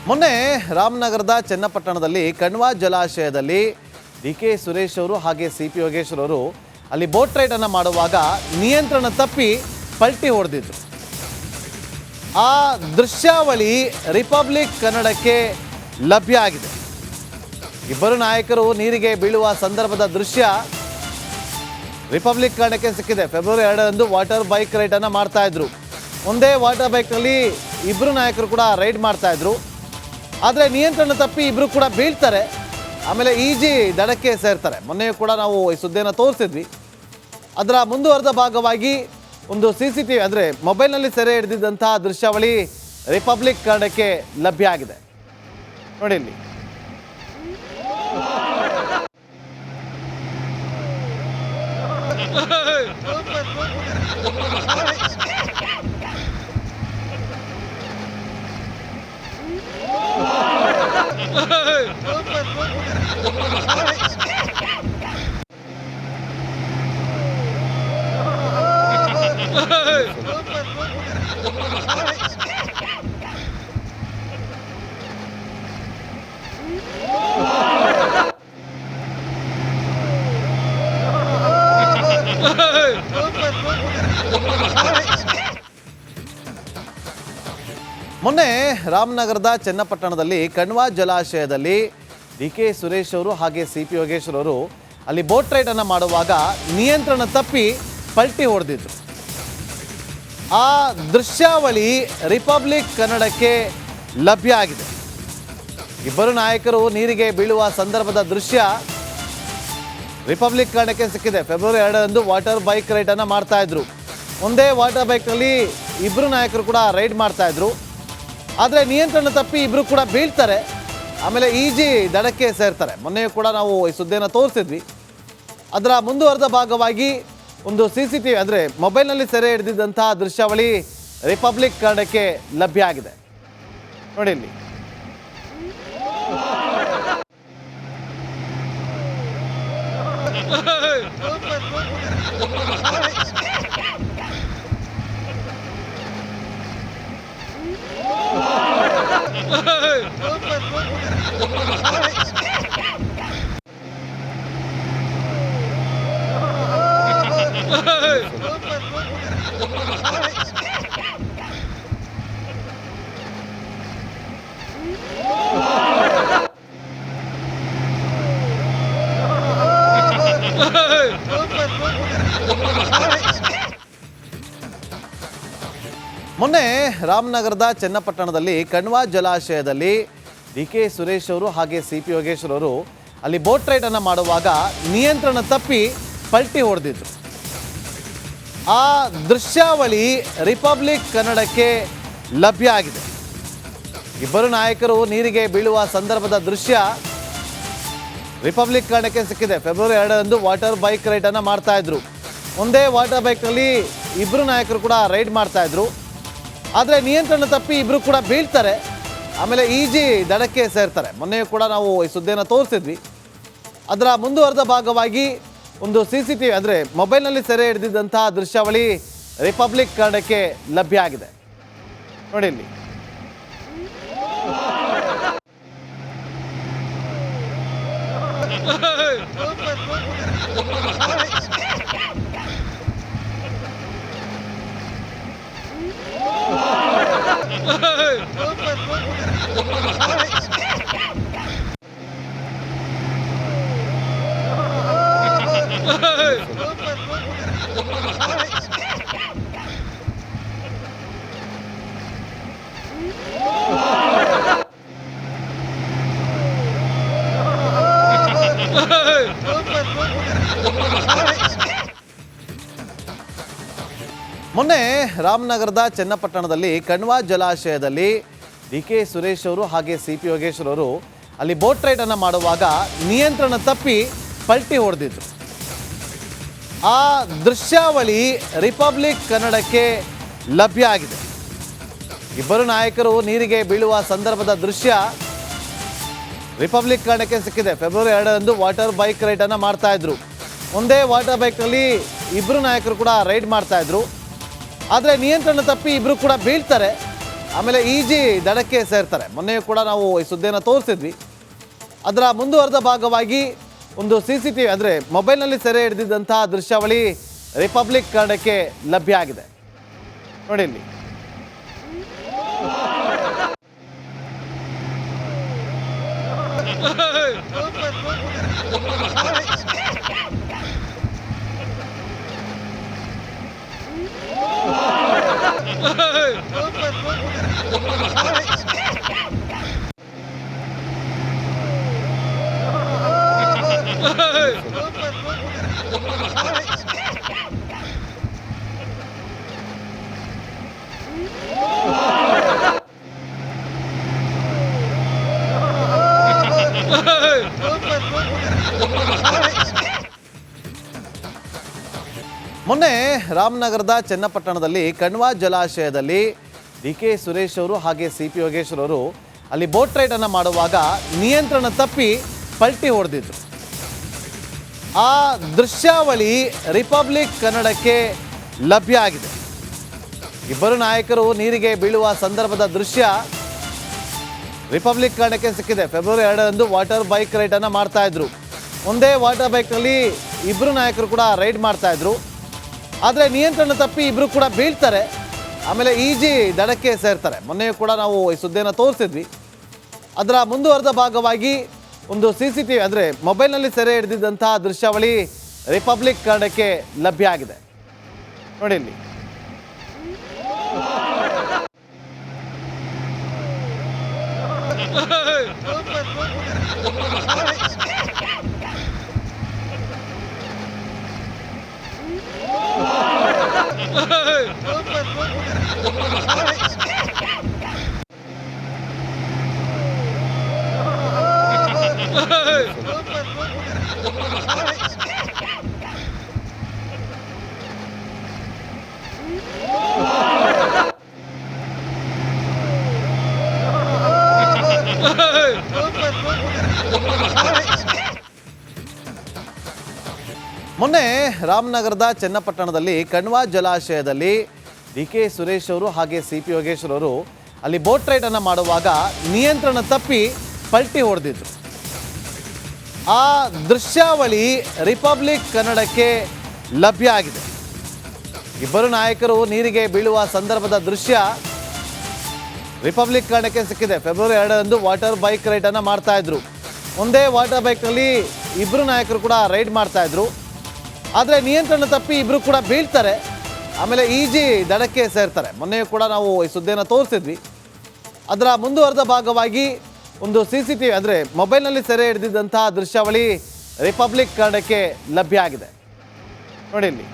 ಮೊನ್ನೆ ರಾಮನಗರದ ಚನ್ನಪಟ್ಟಣದಲ್ಲಿ ಕಣ್ವಾ ಜಲಾಶಯದಲ್ಲಿ ಡಿ.ಕೆ. ಸುರೇಶ್ ಅವರು ಹಾಗೆ ಸಿ.ಪಿ. ಯೋಗೇಶ್ವರ್ ಅವರು ಅಲ್ಲಿ ಬೋಟ್ ರೈಡ್ ಅನ್ನು ಮಾಡುವಾಗ ನಿಯಂತ್ರಣ ತಪ್ಪಿ ಪಲ್ಟಿ ಹೊಡೆದಿದ್ರು. ಆ ದೃಶ್ಯಾವಳಿ ರಿಪಬ್ಲಿಕ್ ಕನ್ನಡಕ್ಕೆ ಲಭ್ಯ ಆಗಿದೆ. ಇಬ್ಬರು ನಾಯಕರು ನೀರಿಗೆ ಬೀಳುವ ಸಂದರ್ಭದ ದೃಶ್ಯ ರಿಪಬ್ಲಿಕ್ ಕನ್ನಡಕ್ಕೆ ಸಿಕ್ಕಿದೆ. ಫೆಬ್ರವರಿ 2ರಂದು ವಾಟರ್ ಬೈಕ್ ರೈಡ್ ಅನ್ನು ಮಾಡ್ತಾ ಇದ್ರು. ಒಂದೇ ವಾಟರ್ ಬೈಕ್ನಲ್ಲಿ ಇಬ್ಬರು ನಾಯಕರು ಕೂಡ ರೈಡ್ ಮಾಡ್ತಾ ಇದ್ರು. ಆದರೆ ನಿಯಂತ್ರಣ ತಪ್ಪಿ ಇಬ್ಬರು ಕೂಡ ಬೀಳ್ತಾರೆ, ಆಮೇಲೆ ಈಜಿ ದಡಕ್ಕೆ ಸೇರ್ತಾರೆ. ಮೊನ್ನೆಯೂ ಕೂಡ ನಾವು ಈ ಸುದ್ದಿಯನ್ನು ತೋರಿಸಿದ್ವಿ. ಅದರ ಮುಂದುವರೆದ ಭಾಗವಾಗಿ ಒಂದು CCTV ಅಂದರೆ ಮೊಬೈಲ್ನಲ್ಲಿ ಸೆರೆ ಹಿಡಿದಿದ್ದಂತಹ ದೃಶ್ಯಾವಳಿ ರಿಪಬ್ಲಿಕ್ ಕನ್ನಡಕ್ಕೆ ಲಭ್ಯ ಆಗಿದೆ. ನೋಡಿ ಇಲ್ಲಿ. ಮೊನ್ನೆ ರಾಮನಗರದ ಚನ್ನಪಟ್ಟಣದಲ್ಲಿ ಕಣ್ವಾ ಜಲಾಶಯದಲ್ಲಿ ಡಿ.ಕೆ. ಸುರೇಶ್ ಅವರು ಹಾಗೆ ಸಿ.ಪಿ. ಯೋಗೇಶ್ವರ್ ಅವರು ಅಲ್ಲಿ ಬೋಟ್ ರೈಡ್ ಅನ್ನು ಮಾಡುವಾಗ ನಿಯಂತ್ರಣ ತಪ್ಪಿ ಪಲ್ಟಿ ಹೊಡೆದಿದ್ರು. ಆ ದೃಶ್ಯಾವಳಿ ರಿಪಬ್ಲಿಕ್ ಕನ್ನಡಕ್ಕೆ ಲಭ್ಯ ಆಗಿದೆ. ಇಬ್ಬರು ನಾಯಕರು ನೀರಿಗೆ ಬೀಳುವ ಸಂದರ್ಭದ ದೃಶ್ಯ ರಿಪಬ್ಲಿಕ್ ಕನ್ನಡಕ್ಕೆ ಸಿಕ್ಕಿದೆ. ಫೆಬ್ರವರಿ 2ರಂದು ವಾಟರ್ ಬೈಕ್ ರೈಡ್ ಅನ್ನು ಮಾಡ್ತಾ ಇದ್ರು. ಒಂದೇ ವಾಟರ್ ಬೈಕ್ನಲ್ಲಿ ಇಬ್ಬರು ನಾಯಕರು ಕೂಡ ರೈಡ್ ಮಾಡ್ತಾ ಇದ್ರು. ಆದರೆ ನಿಯಂತ್ರಣ ತಪ್ಪಿ ಇಬ್ಬರು ಕೂಡ ಬೀಳ್ತಾರೆ, ಆಮೇಲೆ ಈಜಿ ದಡಕ್ಕೆ ಸೇರ್ತಾರೆ. ಮೊನ್ನೆಯೂ ಕೂಡ ನಾವು ಈ ಸುದ್ದಿಯನ್ನು ತೋರಿಸಿದ್ವಿ. ಅದರ ಮುಂದುವರೆದ ಭಾಗವಾಗಿ ಒಂದು CCTV ಅಂದರೆ ಮೊಬೈಲ್ನಲ್ಲಿ ಸೆರೆ ಹಿಡಿದಿದ್ದಂತಹ ದೃಶ್ಯಾವಳಿ ರಿಪಬ್ಲಿಕ್ ಕನ್ನಡಕ್ಕೆ ಲಭ್ಯ ಆಗಿದೆ. ನೋಡಿ ಇಲ್ಲಿ. ಮೊನ್ನೆ ರಾಮನಗರದ ಚನ್ನಪಟ್ಟಣದಲ್ಲಿ ಕಣ್ವಾ ಜಲಾಶಯದಲ್ಲಿ ಡಿ.ಕೆ. ಸುರೇಶ್ ಅವರು ಹಾಗೆ ಸಿ.ಪಿ. ಯೋಗೇಶ್ವರ್ ಅವರು ಅಲ್ಲಿ ಬೋಟ್ ರೈಡ್ ಅನ್ನು ಮಾಡುವಾಗ ನಿಯಂತ್ರಣ ತಪ್ಪಿ ಪಲ್ಟಿ ಹೊಡೆದಿದ್ರು. ಆ ದೃಶ್ಯಾವಳಿ ರಿಪಬ್ಲಿಕ್ ಕನ್ನಡಕ್ಕೆ ಲಭ್ಯ ಆಗಿದೆ. ಇಬ್ಬರು ನಾಯಕರು ನೀರಿಗೆ ಬೀಳುವ ಸಂದರ್ಭದ ದೃಶ್ಯ ರಿಪಬ್ಲಿಕ್ ಕನ್ನಡಕ್ಕೆ ಸಿಕ್ಕಿದೆ. ಫೆಬ್ರವರಿ 2ರಂದು ವಾಟರ್ ಬೈಕ್ ರೈಡ್ ಅನ್ನು ಮಾಡ್ತಾ ಇದ್ರು. ಒಂದೇ ವಾಟರ್ ಬೈಕ್ನಲ್ಲಿ ಇಬ್ಬರು ನಾಯಕರು ಕೂಡ ರೈಡ್ ಮಾಡ್ತಾ ಇದ್ರು. ಆದರೆ ನಿಯಂತ್ರಣ ತಪ್ಪಿ ಇಬ್ಬರು ಕೂಡ ಬೀಳ್ತಾರೆ, ಆಮೇಲೆ ಈಜಿ ದಡಕ್ಕೆ ಸೇರ್ತಾರೆ. ಮೊನ್ನೆಯೂ ಕೂಡ ನಾವು ಈ ಸುದ್ದಿಯನ್ನು ತೋರಿಸಿದ್ವಿ. ಅದರ ಮುಂದುವರೆದ ಭಾಗವಾಗಿ ಒಂದು CCTV ಅಂದರೆ ಮೊಬೈಲ್ನಲ್ಲಿ ಸೆರೆ ಹಿಡಿದಿದ್ದಂತಹ ದೃಶ್ಯಾವಳಿ ರಿಪಬ್ಲಿಕ್ ಕನ್ನಡಕ್ಕೆ ಲಭ್ಯ ಆಗಿದೆ. ನೋಡಿ ಇಲ್ಲಿ. ಮೊನ್ನೆ ರಾಮನಗರದ ಚನ್ನಪಟ್ಟಣದಲ್ಲಿ ಕಣ್ವಾ ಜಲಾಶಯದಲ್ಲಿ ಡಿ.ಕೆ. ಸುರೇಶ್ ಅವರು ಹಾಗೆ ಸಿ.ಪಿ. ಯೋಗೇಶ್ವರ್ ಅವರು ಅಲ್ಲಿ ಬೋಟ್ ರೈಡ್ ಅನ್ನು ಮಾಡುವಾಗ ನಿಯಂತ್ರಣ ತಪ್ಪಿ ಪಲ್ಟಿ ಹೊಡೆದಿದ್ರು. ಆ ದೃಶ್ಯಾವಳಿ ರಿಪಬ್ಲಿಕ್ ಕನ್ನಡಕ್ಕೆ ಲಭ್ಯ ಆಗಿದೆ. ಇಬ್ಬರು ನಾಯಕರು ನೀರಿಗೆ ಬೀಳುವ ಸಂದರ್ಭದ ದೃಶ್ಯ ರಿಪಬ್ಲಿಕ್ ಕನ್ನಡಕ್ಕೆ ಸಿಕ್ಕಿದೆ. ಫೆಬ್ರವರಿ 2ರಂದು ವಾಟರ್ ಬೈಕ್ ರೈಡ್ ಅನ್ನು ಮಾಡ್ತಾ ಇದ್ರು. ಒಂದೇ ವಾಟರ್ ಬೈಕ್ನಲ್ಲಿ ಇಬ್ಬರು ನಾಯಕರು ಕೂಡ ರೈಡ್ ಮಾಡ್ತಾ ಇದ್ರು. ಆದರೆ ನಿಯಂತ್ರಣ ತಪ್ಪಿ ಇಬ್ಬರು ಕೂಡ ಬೀಳ್ತಾರೆ, ಆಮೇಲೆ ಈಜಿ ದಡಕ್ಕೆ ಸೇರ್ತಾರೆ. ಮೊನ್ನೆಯೂ ಕೂಡ ನಾವು ಈ ಸುದ್ದಿಯನ್ನು ತೋರಿಸಿದ್ವಿ. ಅದರ ಮುಂದುವರೆದ ಭಾಗವಾಗಿ ಒಂದು CCTV ಅಂದರೆ ಮೊಬೈಲ್ನಲ್ಲಿ ಸೆರೆ ಹಿಡಿದಿದ್ದಂತಹ ದೃಶ್ಯಾವಳಿ ರಿಪಬ್ಲಿಕ್ ಕನ್ನಡಕ್ಕೆ ಲಭ್ಯ ಆಗಿದೆ. ನೋಡಿ ಇಲ್ಲಿ. ಮೊನ್ನೆ ರಾಮನಗರದ ಚನ್ನಪಟ್ಟಣದಲ್ಲಿ ಕಣ್ವ ಜಲಾಶಯದಲ್ಲಿ DK ಸುರೇಶ್ ಅವರು ಹಾಗೆ CP ಯೋಗೇಶ್ವರ್ ಅವರು ಅಲ್ಲಿ ಬೋಟ್ ರೈಡ್ ಅನ್ನು ಮಾಡುವಾಗ ನಿಯಂತ್ರಣ ತಪ್ಪಿ ಪಲ್ಟಿ ಹೊಡೆದಿದ್ರು. ಆ ದೃಶ್ಯಾವಳಿ ರಿಪಬ್ಲಿಕ್ ಕನ್ನಡಕ್ಕೆ ಲಭ್ಯ ಆಗಿದೆ. ಇಬ್ಬರು ನಾಯಕರು ನೀರಿಗೆ ಬೀಳುವ ಸಂದರ್ಭದ ದೃಶ್ಯ ರಿಪಬ್ಲಿಕ್ ಕನ್ನಡಕ್ಕೆ ಸಿಕ್ಕಿದೆ. ಫೆಬ್ರವರಿ 2ರಂದು ವಾಟರ್ ಬೈಕ್ ರೈಡ್ ಅನ್ನು ಮಾಡ್ತಾ ಇದ್ರು. ಒಂದೇ ವಾಟರ್ ಬೈಕ್ನಲ್ಲಿ ಇಬ್ಬರು ನಾಯಕರು ಕೂಡ ರೈಡ್ ಮಾಡ್ತಾ ಇದ್ರು. ಆದರೆ ನಿಯಂತ್ರಣ ತಪ್ಪಿ ಇಬ್ಬರು ಕೂಡ ಬೀಳ್ತಾರೆ. ಆಮೇಲೆ ಈಜಿ ದಡಕ್ಕೆ ಸೇರ್ತಾರೆ. ಮೊನ್ನೆಯೂ ಕೂಡ ನಾವು ಈ ಸುದ್ದಿಯನ್ನು ತೋರಿಸಿದ್ವಿ. ಅದರ ಮುಂದುವರೆದ ಭಾಗವಾಗಿ ಒಂದು CCTV ಅಂದರೆ ಮೊಬೈಲ್ನಲ್ಲಿ ಸೆರೆ ಹಿಡಿದಿದ್ದಂತಹ ದೃಶ್ಯಾವಳಿ ರಿಪಬ್ಲಿಕ್ ಕನ್ನಡಕ್ಕೆ ಲಭ್ಯ ಆಗಿದೆ. ನೋಡಿ ಇಲ್ಲಿ. ಮೊನ್ನೆ ರಾಮನಗರದ ಚನ್ನಪಟ್ಟಣದಲ್ಲಿ ಕಣ್ವ ಜಲಾಶಯದಲ್ಲಿ DK ಸುರೇಶ್ ಅವರು ಹಾಗೆ CP ಯೋಗೇಶ್ವರ್ ಅವರು ಅಲ್ಲಿ ಬೋಟ್ ರೈಡ್ ಅನ್ನು ಮಾಡುವಾಗ ನಿಯಂತ್ರಣ ತಪ್ಪಿ ಪಲ್ಟಿ ಹೊಡೆದಿದ್ರು. ಆ ದೃಶ್ಯಾವಳಿ ರಿಪಬ್ಲಿಕ್ ಕನ್ನಡಕ್ಕೆ ಲಭ್ಯ ಆಗಿದೆ. ಇಬ್ಬರು ನಾಯಕರು ನೀರಿಗೆ ಬೀಳುವ ಸಂದರ್ಭದ ದೃಶ್ಯ ರಿಪಬ್ಲಿಕ್ ಕನ್ನಡಕ್ಕೆ ಸಿಕ್ಕಿದೆ. ಫೆಬ್ರವರಿ 2ರಂದು ವಾಟರ್ ಬೈಕ್ ರೈಡ್ ಅನ್ನು ಮಾಡ್ತಾ ಇದ್ರು. ಒಂದೇ ವಾಟರ್ ಬೈಕ್ನಲ್ಲಿ ಇಬ್ಬರು ನಾಯಕರು ಕೂಡ ರೈಡ್ ಮಾಡ್ತಾ ಇದ್ರು. ಆದರೆ ನಿಯಂತ್ರಣ ತಪ್ಪಿ ಇಬ್ಬರು ಕೂಡ ಬೀಳ್ತಾರೆ. ಆಮೇಲೆ ಈಜಿ ದಡಕ್ಕೆ ಸೇರ್ತಾರೆ. ಮೊನ್ನೆಯೂ ಕೂಡ ನಾವು ಈ ಸುದ್ದಿಯನ್ನು ತೋರಿಸಿದ್ವಿ. ಅದರ ಮುಂದುವರೆದ ಭಾಗವಾಗಿ ಒಂದು CCTV ಅಂದರೆ ಮೊಬೈಲ್ನಲ್ಲಿ ಸೆರೆ ಹಿಡಿದಿದ್ದಂತಹ ದೃಶ್ಯಾವಳಿ ರಿಪಬ್ಲಿಕ್ ಕನ್ನಡಕ್ಕೆ ಲಭ್ಯ ಆಗಿದೆ. ನೋಡಿ ಇಲ್ಲಿ.